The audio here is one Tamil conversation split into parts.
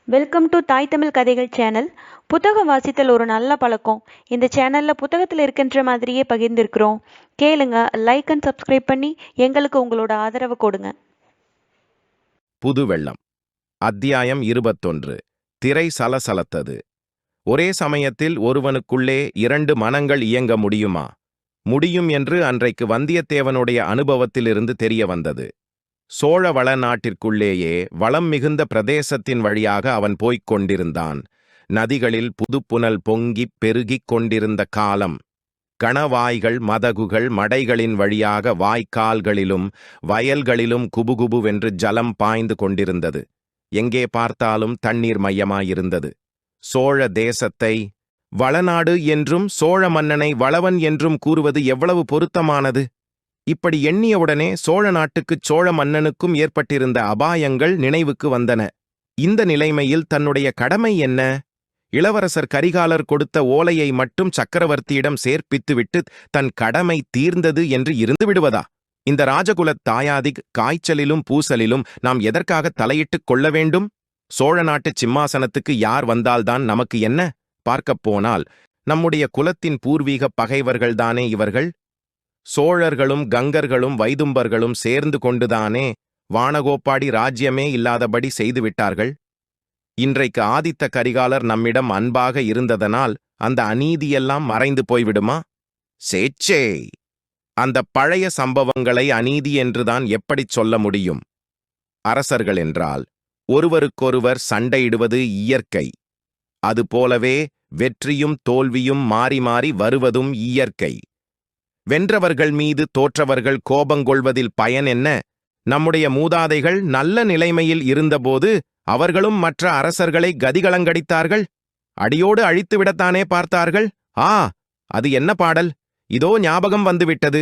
வெல்கம் டு தாய் தமிழ் கதைகள் சேனல். புத்தகம் வாசித்தல் ஒரு நல்ல பழக்கம். இந்த சேனலில் புத்தகத்தில் இருக்கின்ற மாதிரியே பகிர்ந்திருக்கிறோம். கேளுங்க, லைக் அண்ட் சப்ஸ்கிரைப் பண்ணி எங்களுக்கு உங்களோட ஆதரவு கொடுங்க. புது வெள்ளம். அத்தியாயம் 21. திரை சலசலத்தது. ஒரே சமயத்தில் ஒருவனுக்குள்ளே 2 மனங்கள் இயங்க முடியுமா? முடியும் என்று அன்றைக்கு வந்தியத்தேவனுடைய அனுபவத்திலிருந்து தெரிய வந்தது. சோழ வளநாட்டிற்குள்ளேயே வளம் மிகுந்த பிரதேசத்தின் வழியாக அவன் போய்க் கொண்டிருந்தான். நதிகளில் புதுப்புனல் பொங்கிப் பெருகிக் கொண்டிருந்த காலம். கணவாய்கள் மதகுகள் மடைகளின் வழியாக வாய்க்கால்களிலும் வயல்களிலும் குபுகுபுவென்று ஜலம் பாய்ந்து கொண்டிருந்தது. எங்கே பார்த்தாலும் தண்ணீர் மையமாயிருந்தது. சோழ தேசத்தை வளநாடு என்றும் சோழ மன்னனை வளவன் என்றும் கூறுவது எவ்வளவு பொருத்தமானது! இப்படி எண்ணியவுடனே சோழ நாட்டுக்குச் சோழ மன்னனுக்கும் ஏற்பட்டிருந்த அபாயங்கள் நினைவுக்கு வந்தன. இந்த நிலைமையில் தன்னுடைய கடமை என்ன? இளவரசர் கரிகாலர் கொடுத்த ஓலையை மட்டும் சக்கரவர்த்தியிடம் சேர்ப்பித்துவிட்டு தன் கடமை தீர்ந்தது என்று இருந்து விடுவதா? இந்த ராஜகுலத் தாயாதி காய்ச்சலிலும் பூசலிலும் நாம் எதற்காக தலையிட்டுக் கொள்ள வேண்டும்? சோழ நாட்டுச் சிம்மாசனத்துக்கு யார் வந்தால்தான் நமக்கு என்ன? பார்க்கப் போனால் நம்முடைய குலத்தின் பூர்வீக பகைவர்கள்தானே இவர்கள். சோழர்களும் கங்கர்களும் வைதும்பர்களும் சேர்ந்து கொண்டுதானே வானகோப்பாடி ராஜ்யமே இல்லாதபடி செய்துவிட்டார்கள். இன்றைக்கு ஆதித்த கரிகாலர் நம்மிடம் அன்பாக இருந்ததனால் அந்த அநீதியெல்லாம் மறைந்து போய்விடுமா? சேச்சே! அந்த பழைய சம்பவங்களை அநீதி என்றுதான் எப்படிச் சொல்ல முடியும்? அரசர்கள் என்றால் ஒருவருக்கொருவர் சண்டையிடுவது இயற்கை. அதுபோலவே வெற்றியும் தோல்வியும் மாறி மாறி வருவதும் இயற்கை. வென்றவர்கள் மீது தோற்றவர்கள் கோபங்கொள்வதில் பயன் என்ன? நம்முடைய மூதாதைகள் நல்ல நிலைமையில் இருந்தபோது அவர்களும் மற்ற அரசர்களை கதிகலங்கடித்தார்கள். அடியோடு அழித்துவிடத்தானே பார்த்தார்கள். அது என்ன பாடல்? இதோ ஞாபகம் வந்துவிட்டது.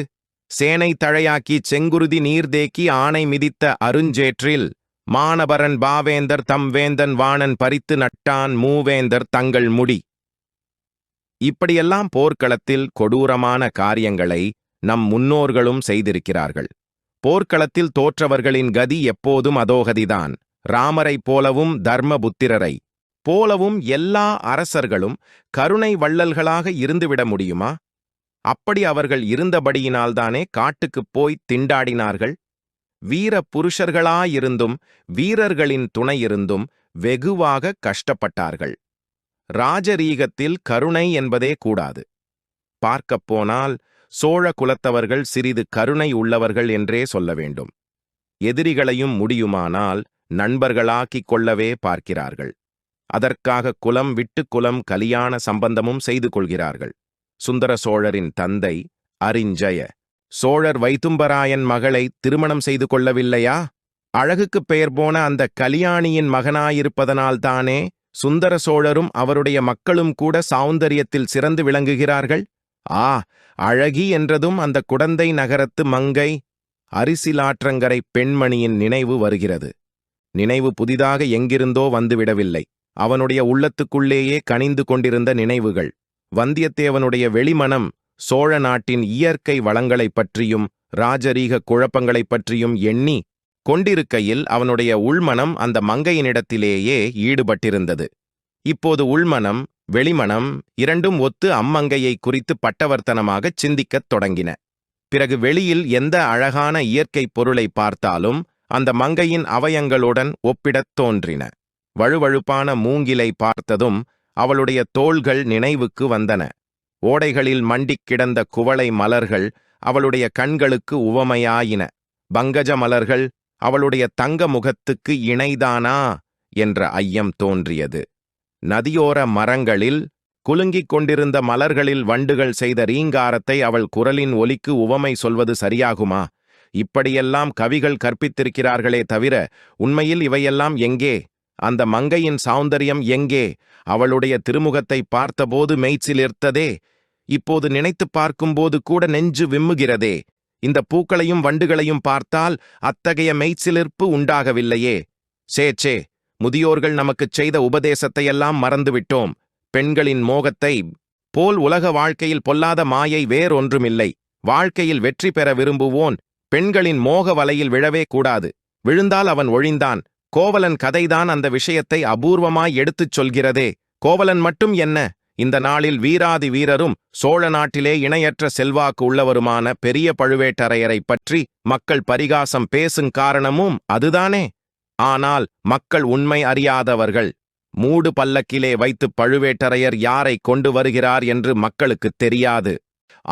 சேனை தழையாக்கி செங்குருதி நீர்தேக்கி ஆணை மிதித்த அருஞ்சேற்றில் மானபரன் பாவேந்தர் தம் வேந்தன் வாணன் பறித்து நட்டான் மூவேந்தர் தங்கள் முடி. இப்படியெல்லாம் போர்க்களத்தில் கொடூரமான காரியங்களை நம் முன்னோர்களும் செய்திருக்கிறார்கள். போர்க்களத்தில் தோற்றவர்களின் கதி எப்போதும் அதோகதிதான். ராமரைப் போலவும் தர்மபுத்திரரை போலவும் எல்லா அரசர்களும் கருணை வள்ளல்களாக இருந்துவிட முடியுமா? அப்படி அவர்கள் இருந்தபடியினால்தானே காட்டுக்குப் போய் திண்டாடினார்கள். வீர புருஷர்களாயிருந்தும் வீரர்களின் துணையிருந்தும் வெகுவாக கஷ்டப்பட்டார்கள். ராஜரீகத்தில் கருணை என்பதே கூடாது. பார்க்கப்போனால் சோழ குலத்தவர்கள் சிறிது கருணை உள்ளவர்கள் என்றே சொல்ல வேண்டும். எதிரிகளையும் முடியுமானால் நண்பர்களாக்கிக் கொள்ளவே பார்க்கிறார்கள். அதற்காக குலம் விட்டு குலம் கலியாண சம்பந்தமும் செய்து கொள்கிறார்கள். சுந்தர சோழரின் தந்தை அரிஞ்சய சோழர் வைதும்பராயன் மகளை திருமணம் செய்து கொள்ளவில்லையா? அழகுக்குப் பெயர் போன அந்த கலியாணியின் மகனாயிருப்பதனால்தானே சுந்தர சோழரும் அவருடைய மக்களும் கூட சௌந்தரியத்தில் சிறந்து விளங்குகிறார்கள். அழகி என்றதும் அந்த குடந்தை நகரத்து மங்கை அரிசிலாற்றங்கரை பெண்மணியின் நினைவு வருகிறது. நினைவு புதிதாக எங்கிருந்தோ வந்துவிடவில்லை. அவனுடைய உள்ளத்துக்குள்ளேயே கனிந்து கொண்டிருந்த நினைவுகள். வந்தியத்தேவனுடைய வெளிமனம் சோழ நாட்டின் இயற்கை வளங்களைப் பற்றியும் ராஜரீக குழப்பங்களைப் பற்றியும் எண்ணி கொண்டிருக்கையில் அவனுடைய உள்மனம் அந்த மங்கையினிடத்திலேயே ஈடுபட்டிருந்தது. இப்போது உள்மனம் வெளிமனம் இரண்டும் ஒத்து அம்மங்கையை குறித்து பட்டவர்த்தனமாகச் சிந்திக்கத் தொடங்கின. பிறகு வெளியில் எந்த அழகான இயற்கை பொருளை பார்த்தாலும் அந்த மங்கையின் அவயங்களுடன் ஒப்பிடத் தோன்றின. வழுவழுப்பான மூங்கிலை பார்த்ததும் அவளுடைய தோள்கள் நினைவுக்கு வந்தன. ஓடைகளில் மண்டிக் கிடந்த குவளை மலர்கள் அவளுடைய கண்களுக்கு உவமையாயின. பங்கஜ மலர்கள் அவளுடைய தங்க முகத்துக்கு இணைதானா என்ற ஐயம் தோன்றியது. நதியோர மரங்களில் குலுங்கிக் கொண்டிருந்த மலர்களில் வண்டுகள் செய்த ரீங்காரத்தை அவள் குரலின் ஒலிக்கு உவமை சொல்வது சரியாகுமா? இப்படியெல்லாம் கவிகள் கற்பித்திருக்கிறார்களே தவிர உண்மையில் இவையெல்லாம் எங்கே? அந்த மங்கையின் சௌந்தரியம் எங்கே? அவளுடைய திருமுகத்தை பார்த்தபோது மெய்சிலிர்த்ததே. இப்போது நினைத்துப் பார்க்கும்போது கூட நெஞ்சு விம்முகிறதே. இந்த பூக்களையும் வண்டுகளையும் பார்த்தால் அத்தகைய மெய்சிலிர்ப்பு உண்டாகவில்லையே. சேச்சே, முதியோர்கள் நமக்குச் செய்த உபதேசத்தையெல்லாம் மறந்துவிட்டோம். பெண்களின் மோகத்தை போல் உலக வாழ்க்கையில் பொல்லாத மாயை வேறொன்றுமில்லை. வாழ்க்கையில் வெற்றி பெற விரும்புவோன் பெண்களின் மோக வலையில் விழவே கூடாது. விழுந்தால் அவன் ஒழிந்தான். கோவலன் கதைதான் அந்த விஷயத்தை அபூர்வமாய் எடுத்துச் சொல்கிறதே. கோவலன் மட்டும் என்ன, இந்த நாளில் வீராதி வீரரும் சோழ நாட்டிலே இணையற்ற செல்வாக்கு உள்ளவருமான பெரிய பழுவேட்டரையரைப் பற்றி மக்கள் பரிகாசம் பேசுங் காரணமும் அதுதானே. ஆனால் மக்கள் உண்மை அறியாதவர்கள். மூடு பல்லக்கிலே வைத்து பழுவேட்டரையர் யாரை கொண்டு வருகிறார் என்று மக்களுக்குத் தெரியாது.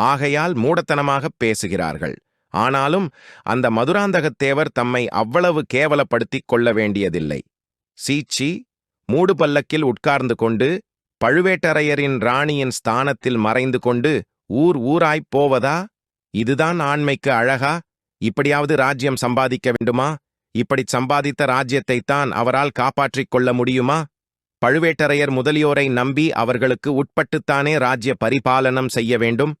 ஆகையால் மூடத்தனமாகப் பேசுகிறார்கள். ஆனாலும் அந்த மதுராந்தகத்தேவர் தம்மை அவ்வளவு கேவலப்படுத்திக் கொள்ள வேண்டியதில்லை. சீச்சி, மூடு பல்லக்கில் உட்கார்ந்து கொண்டு பழுவேட்டரையரின் ராணியின் ஸ்தானத்தில் மறைந்து கொண்டு ஊராய்ப் போவதா? இதுதான் ஆண்மைக்கு அழகா? இப்படியாவது ராஜ்யம் சம்பாதிக்க வேண்டுமா? இப்படிச் சம்பாதித்த ராஜ்யத்தைத்தான் அவரால் காப்பாற்றிக் கொள்ள முடியுமா? பழுவேட்டரையர் முதலியோரை நம்பி அவர்களுக்கு உட்பட்டுத்தானே ராஜ்ய பரிபாலனம் செய்ய வேண்டும்.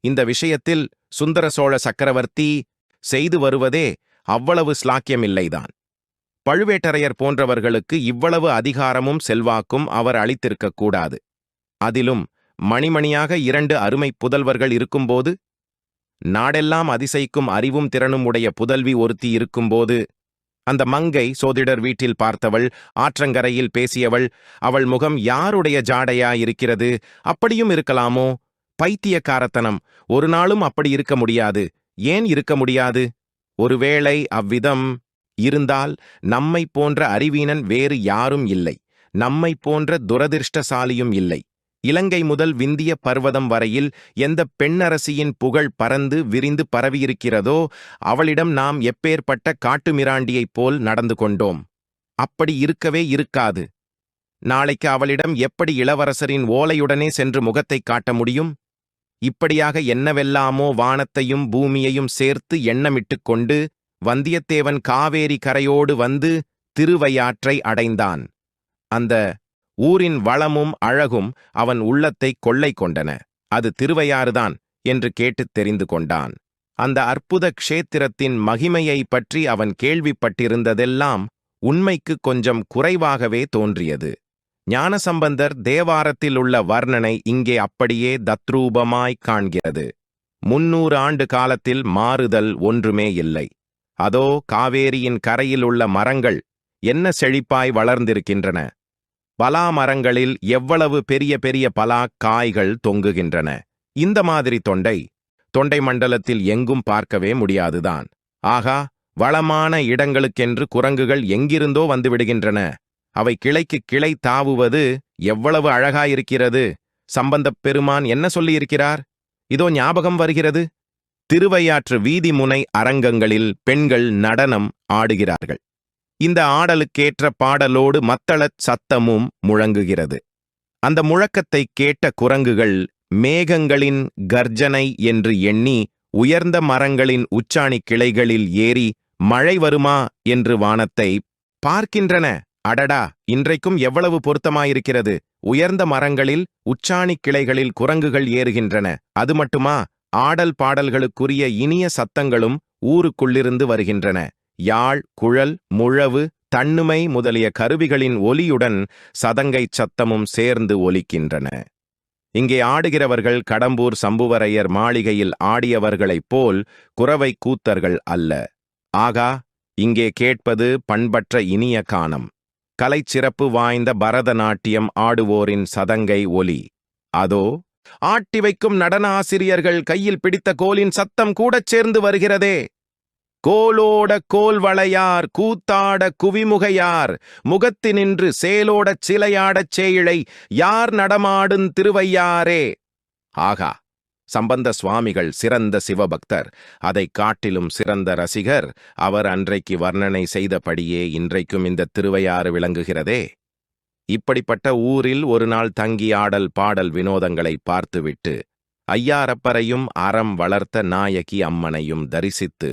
இந்த விஷயத்தில் சுந்தர சோழ சக்கரவர்த்தி செய்து வருவதே அவ்வளவு ஸ்லாக்கியமில்லைதான். பழுவேட்டரையர் போன்றவர்களுக்கு இவ்வளவு அதிகாரமும் செல்வாக்கும் அவர் அளித்திருக்கக்கூடாது. அதிலும் மணிமணியாக 2 அருமை புதல்வர்கள் இருக்கும்போது, நாடெல்லாம் அதிசயிக்கும் அறிவும் திறனும் உடைய புதல்வி ஒருத்தி இருக்கும்போது, அந்த மங்கை சோதிடர் வீட்டில் பார்த்தவள், ஆற்றங்கரையில் பேசியவள், அவள் முகம் யாருடைய ஜாடையாயிருக்கிறது? அப்படியும் இருக்கலாமோ? பைத்தியக்காரத்தனம். ஒரு நாளும் அப்படி இருக்க முடியாது. ஏன் இருக்க முடியாது? ஒருவேளை அவ்விதம் இருந்தால் நம்மை போன்ற அறிவீனன் வேறு யாரும் இல்லை. நம்மை போன்ற துரதிர்ஷ்டசாலியும் இல்லை. இலங்கை முதல் விந்திய பர்வதம் வரையில் எந்த பெண்ணரசியின் புகழ் பறந்து விரிந்து பரவியிருக்கிறதோ அவளிடம் நாம் எப்பேற்பட்ட காட்டுமிராண்டியைப் போல் நடந்து கொண்டோம். அப்படி இருக்கவே இருக்காது. நாளைக்கு அவளிடம் எப்படி இளவரசரின் ஓலையுடனே சென்று முகத்தைக் காட்ட முடியும்? இப்படியாக என்னவெல்லாமோ வானத்தையும் பூமியையும் சேர்த்து எண்ணமிட்டுக் கொண்டு வந்தியத்தேவன் காவேரி கரையோடு வந்து திருவையாற்றை அடைந்தான். அந்த ஊரின் வளமும் அழகும் அவன் உள்ளத்தை கொள்ளை கொண்டன. அது திருவையாறுதான் என்று கேட்டுத் தெரிந்து கொண்டான். அந்த அற்புத க்ஷேத்திரத்தின் மகிமையை பற்றி அவன் கேள்விப்பட்டிருந்ததெல்லாம் உண்மைக்கு கொஞ்சம் குறைவாகவே தோன்றியது. ஞானசம்பந்தர் தேவாரத்தில் உள்ள வர்ணனை இங்கே அப்படியே தத்ரூபமாய் காண்கிறது. 300 ஆண்டு காலத்தில் மாறுதல் ஒன்றுமே இல்லை. அதோ காவேரியின் கரையில் உள்ள மரங்கள் என்ன செழிப்பாய் வளர்ந்திருக்கின்றன. பலா மரங்களில் எவ்வளவு பெரிய பெரிய பலா காய்கள் தொங்குகின்றன. இந்த மாதிரி தொண்டை மண்டலத்தில் எங்கும் பார்க்கவே முடியாதுதான். ஆகா, வளமான இடங்களுக்கென்று குரங்குகள் எங்கிருந்தோ வந்துவிடுகின்றன. அவை கிளைக்கு கிளை தாவுவது எவ்வளவு அழகாயிருக்கிறது. சம்பந்தப் பெருமான் என்ன சொல்லியிருக்கிறார்? இதோ ஞாபகம் வருகிறது. திருவையாற்று வீதி முனை அரங்கங்களில் பெண்கள் நடனம் ஆடுகிறார்கள். இந்த ஆடலுக்கேற்ற பாடலோடு மத்தளச் சத்தமும் முழங்குகிறது. அந்த முழக்கத்தைக் கேட்ட குரங்குகள் மேகங்களின் கர்ஜனை என்று எண்ணி உயர்ந்த மரங்களின் உச்சாணி கிளைகளில் ஏறி மழை வருமா என்று வானத்தை பார்க்கின்றன. அடடா, இன்றைக்கும் எவ்வளவு பொருத்தமாயிருக்கிறது. உயர்ந்த மரங்களில் உச்சாணி கிளைகளில் குரங்குகள் ஏறுகின்றன. அது மட்டுமா, ஆடல் பாடல்களுக்குரிய இனிய சத்தங்களும் ஊருக்குள்ளிருந்து வருகின்றன. யாழ், குழல், முழவு, தண்ணுமை முதலிய கருவிகளின் ஒலியுடன் சதங்கைச் சத்தமும் சேர்ந்து ஒலிக்கின்றன. இங்கே ஆடுகிறவர்கள் கடம்பூர் சம்புவரையர் மாளிகையில் ஆடியவர்களைப் போல் குரவை கூத்தர்கள் அல்ல. ஆகா, இங்கே கேட்பது பண்பற்ற இனிய கானம். கலைச்சிறப்பு வாய்ந்த பரதநாட்டியம் ஆடுவோரின் சதங்கை ஒலி. அதோ ஆட்டி வைக்கும் நடன ஆசிரியர்கள் கையில் பிடித்த கோலின் சத்தம் கூடச் சேர்ந்து வருகிறதே. கோலோட கோல் வளையார் கூத்தாட குவிமுகையார் முகத்தினின்று சேலோடச் சிலையாடச் சேயிழை யார் நடமாடுன் திருவையாரே. ஆகா, சம்பந்த சுவாமிகள் சிறந்த சிவபக்தர். அதைக் காட்டிலும் சிறந்த ரசிகர். அவர் அன்றைக்கு வர்ணனை செய்தபடியே இன்றைக்கும் இந்த திருவையாறு விளங்குகிறதே. இப்படிப்பட்ட ஊரில் ஒரு நாள் தங்கி ஆடல் பாடல் வினோதங்களை பார்த்துவிட்டு ஐயாரப்பரையும் அறம் வளர்த்த நாயகி அம்மனையும் தரிசித்து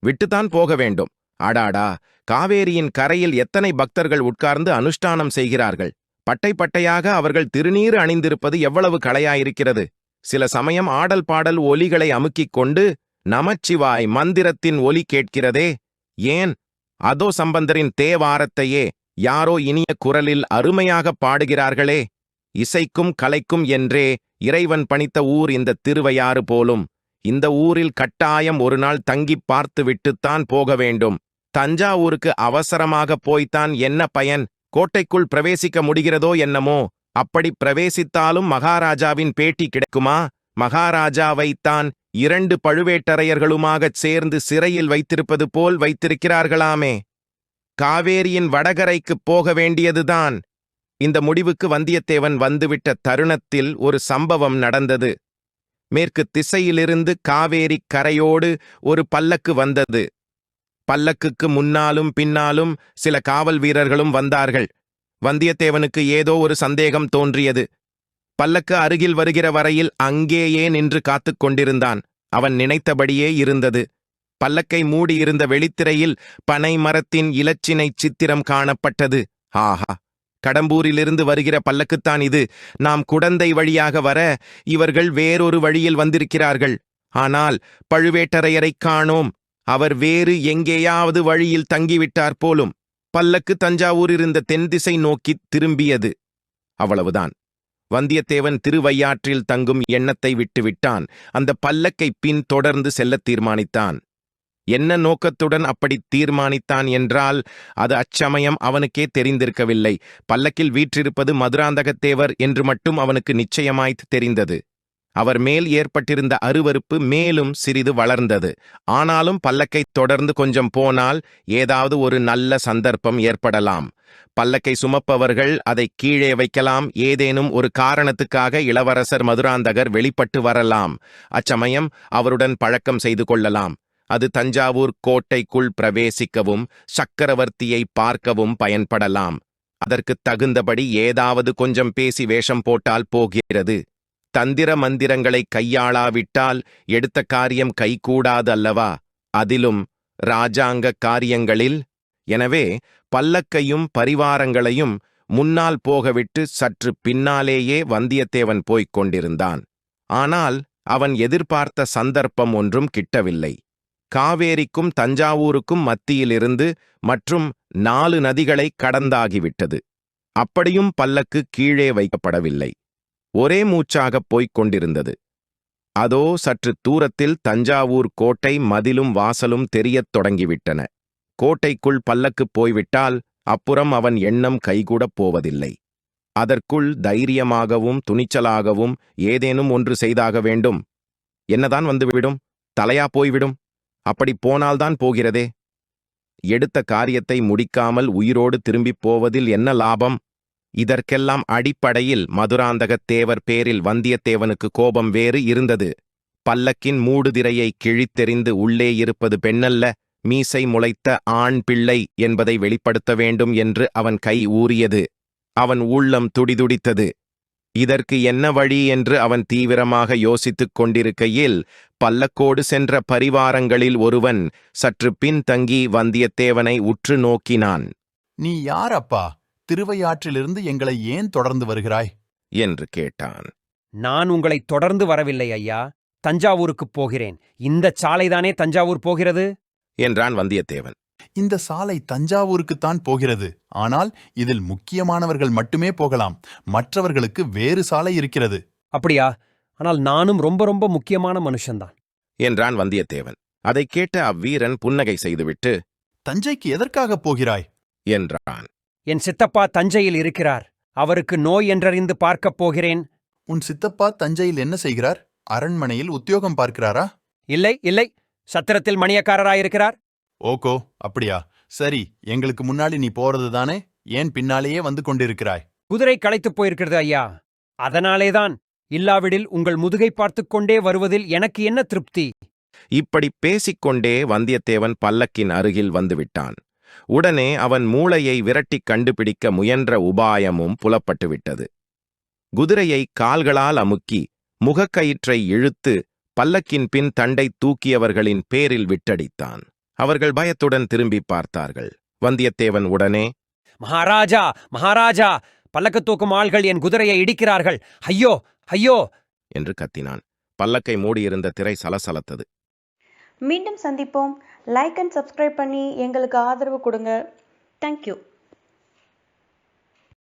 விட்டுத்தான் போக வேண்டும். அடாடா, காவேரியின் கரையில் எத்தனை பக்தர்கள் உட்கார்ந்து அனுஷ்டானம் செய்கிறார்கள். பட்டை பட்டையாக அவர்கள் திருநீறு அணிந்திருப்பது எவ்வளவு களையாயிருக்கிறது. சில சமயம் ஆடல் பாடல் ஒலிகளை அமுக்கிக் கொண்டு நமச்சிவாய் மந்திரத்தின் ஒலி கேட்கிறதே. ஏன், அதோ சம்பந்தரின் தேவாரத்தையே யாரோ இனிய குரலில் அருமையாக பாடுகிறார்களே. இசைக்கும் கலைக்கும் என்றே இறைவன் பணித்த ஊர் இந்த திருவையாறு போலும். இந்த ஊரில் கட்டாயம் ஒரு நாள் தங்கிப் பார்த்து விட்டுத்தான் போக வேண்டும். தஞ்சாவூருக்கு அவசரமாக போய்த்தான் என்ன பயன்? கோட்டைக்குள் பிரவேசிக்க முடிகிறதோ என்னமோ? அப்படி பிரவேசித்தாலும் மகாராஜாவின் பேட்டி கிடைக்குமா? மகாராஜாவைத்தான் 2 பழுவேட்டரையர்களுமாகச் சேர்ந்து சிறையில் வைத்திருப்பது போல் வைத்திருக்கிறார்களாமே. காவேரியின் வடகரைக்குப் போக வேண்டியதுதான். இந்த முடிவுக்கு வந்தியத்தேவன் வந்துவிட்ட தருணத்தில் ஒரு சம்பவம் நடந்தது. மேற்கு திசையிலிருந்து காவேரி கரையோடு ஒரு பல்லக்கு வந்தது. பல்லக்குக்கு முன்னாலும் பின்னாலும் சில காவல் வீரர்களும் வந்தார்கள். வந்தியத்தேவனுக்கு ஏதோ ஒரு சந்தேகம் தோன்றியது. பல்லக்கு அருகில் வருகிற வரையில் அங்கேயே நின்று காத்துக் கொண்டிருந்தான். அவன் நினைத்தபடியே இருந்தது. பல்லக்கை மூடியிருந்த வெளித்திரையில் பனை மரத்தின் இலச்சினை சித்திரம் காணப்பட்டது. ஆஹா, கடம்பூரிலிருந்து வருகிற பல்லக்குத்தான் இது. நாம் குடந்தை வழியாக வர இவர்கள் வேறொரு வழியில் வந்திருக்கிறார்கள். ஆனால் பழுவேட்டரையரைக் காணோம். அவர் வேறு எங்கேயாவது வழியில் தங்கிவிட்டார் போலும். பல்லக்கு தஞ்சாவூர் இருந்த தென் திசை நோக்கித் திரும்பியது. அவ்வளவுதான். வந்தியத்தேவன் திருவையாற்றில் தங்கும் எண்ணத்தை விட்டுவிட்டான். அந்த பல்லக்கை பின் தொடர்ந்து செல்லத் தீர்மானித்தான். என்ன நோக்கத்துடன் அப்படி தீர்மானித்தான் என்றால் அது அச்சமயம் அவனுக்கே தெரிந்திருக்கவில்லை. பல்லக்கில் வீற்றிருப்பது மதுராந்தகத்தேவர் என்று மட்டும் அவனுக்கு நிச்சயமாய்த் தெரிந்தது. அவர் மேல் ஏற்பட்டிருந்த அருவருப்பு மேலும் சிறிது வளர்ந்தது. ஆனாலும் பல்லக்கை தொடர்ந்து கொஞ்சம் போனால் ஏதாவது ஒரு நல்ல சந்தர்ப்பம் ஏற்படலாம். பல்லக்கை சுமப்பவர்கள் அதை கீழே வைக்கலாம். ஏதேனும் ஒரு காரணத்துக்காக இளவரசர் மதுராந்தகர் வெளிப்பட்டு வரலாம். அச்சமயம் அவருடன் பழக்கம் செய்து கொள்ளலாம். அது தஞ்சாவூர் கோட்டைக்குள் பிரவேசிக்கவும் சக்கரவர்த்தியை பார்க்கவும் பயன்படலாம். அதற்குத் தகுந்தபடி ஏதாவது கொஞ்சம் பேசி வேஷம் போட்டால் போகிறது. தந்திர மந்திரங்களை கையாளாவிட்டால் எடுத்த காரியம் கைகூடாது அல்லவா? அதிலும் இராஜாங்க காரியங்களில். எனவே பல்லக்கையும் பரிவாரங்களையும் முன்னால் போகவிட்டு சற்று பின்னாலேயே வந்தியத்தேவன் போய்க் கொண்டிருந்தான். ஆனால் அவன் எதிர்பார்த்த சந்தர்ப்பம் ஒன்றும் கிட்டவில்லை. காவேரிக்கும் தஞ்சாவூருக்கும் மத்தியிலிருந்து மற்றும் 4 நதிகளை கடந்தாகிவிட்டது. அப்படியும் பல்லக்கு கீழே வைக்கப்படவில்லை. ஒரே மூச்சாகப் போய்க் கொண்டிருந்தது. அதோ சற்று தூரத்தில் தஞ்சாவூர் கோட்டை மதிலும் வாசலும் தெரியத் தொடங்கிவிட்டன. கோட்டைக்குள் பல்லக்கு போய்விட்டால் அப்புறம் அவன் எண்ணம் கைகூடப் போவதில்லை. அதற்குள் தைரியமாகவும் துணிச்சலாகவும் ஏதேனும் ஒன்று செய்தாக வேண்டும். என்னதான் வந்துவிடும்? தலையா போய்விடும்? அப்படி போனால்தான் போகிறதே. எடுத்த காரியத்தை முடிக்காமல் உயிரோடு திரும்பிப் போவதில் என்ன லாபம்? இதற்கெல்லாம் அடிப்படையில் மதுராந்தகத்தேவர் பேரில் வந்தியத்தேவனுக்கு கோபம் வேறு இருந்தது. பல்லக்கின் மூடுதிரையை கிழித்தெறிந்து உள்ளே இருப்பது பெண்ணல்ல, மீசை முளைத்த ஆண் பிள்ளை என்பதை வெளிப்படுத்த வேண்டும் என்று அவன் கை ஊறியது. அவன் உள்ளம் துடிதுடித்தது. இதற்கு என்ன வழி என்று அவன் தீவிரமாக யோசித்துக் கொண்டிருக்கையில் பல்லக்கோடு சென்ற பரிவாரங்களில் ஒருவன் சற்று பின்தங்கி வந்தியத்தேவனை உற்று நோக்கினான். நீ யார் அப்பா? திருவையாற்றிலிருந்து எங்களை ஏன் தொடர்ந்து வருகிறாய் என்று கேட்டான். நான் உங்களை தொடர்ந்து வரவில்லை ஐயா. தஞ்சாவூருக்குப் போகிறேன். இந்த சாலைதானே தஞ்சாவூர் போகிறது என்றான் வந்தியத்தேவன். இந்த சாலை தஞ்சாவூருக்குத்தான் போகிறது. ஆனால் இதில் முக்கியமானவர்கள் மட்டுமே போகலாம். மற்றவர்களுக்கு வேறு சாலை இருக்கிறது. அப்படியா? ஆனால் நானும் ரொம்ப ரொம்ப முக்கியமான மனுஷன்தான் என்றான் வந்தியத்தேவன். அதைக் கேட்ட அவ்வீரன் புன்னகை செய்துவிட்டு, தஞ்சைக்கு எதற்காகப் போகிறாய் என்றான். என் சித்தப்பா தஞ்சையில் இருக்கிறார். அவருக்கு நோய் என்றறிந்து பார்க்கப் போகிறேன். உன் சித்தப்பா தஞ்சையில் என்ன செய்கிறார்? அரண்மனையில் உத்தியோகம் பார்க்கிறாரா? இல்லை இல்லை, சத்திரத்தில் மணியக்காரராயிருக்கிறார். ஓகோ, அப்படியா? சரி, எங்களுக்கு முன்னாடி நீ போறதுதானே? ஏன் பின்னாலேயே வந்து கொண்டிருக்கிறாய்? குதிரை களைத்துப் போயிருக்கிறது ஐயா. அதனாலேதான். இல்லாவிடில் உங்கள் முதுகை பார்த்துக் கொண்டே வருவதில் எனக்கு என்ன திருப்தி? இப்படி பேசிக்கொண்டே வந்தியத்தேவன் பல்லக்கின் அருகில் வந்துவிட்டான். உடனே அவன் மூளையை விரட்டிக் கண்டுபிடிக்க முயன்ற உபாயமும் புலப்பட்டுவிட்டது. குதிரையை கால்களால் அமுக்கி முகக்கயிற்றை இழுத்து பல்லக்கின் பின் தண்டை தூக்கியவர்களின் பேரில் விட்டடித்தான். அவர்கள் பயத்துடன் திரும்பி பார்த்தார்கள். வந்தியத்தேவன் உடனே, மகாராஜா, மகாராஜா, பல்லக்கு தூக்கும் ஆள்கள் என் குதிரையை இடிக்கிறார்கள். ஐயோ ஐயோ என்று கத்தினான். பல்லக்கை மூடியிருந்த திரை சலசலத்தது. மீண்டும் சந்திப்போம். லைக் அண்ட் சப்ஸ்கிரைப் பண்ணி எங்களுக்கு ஆதரவு கொடுங்க. தேங்க்யூ.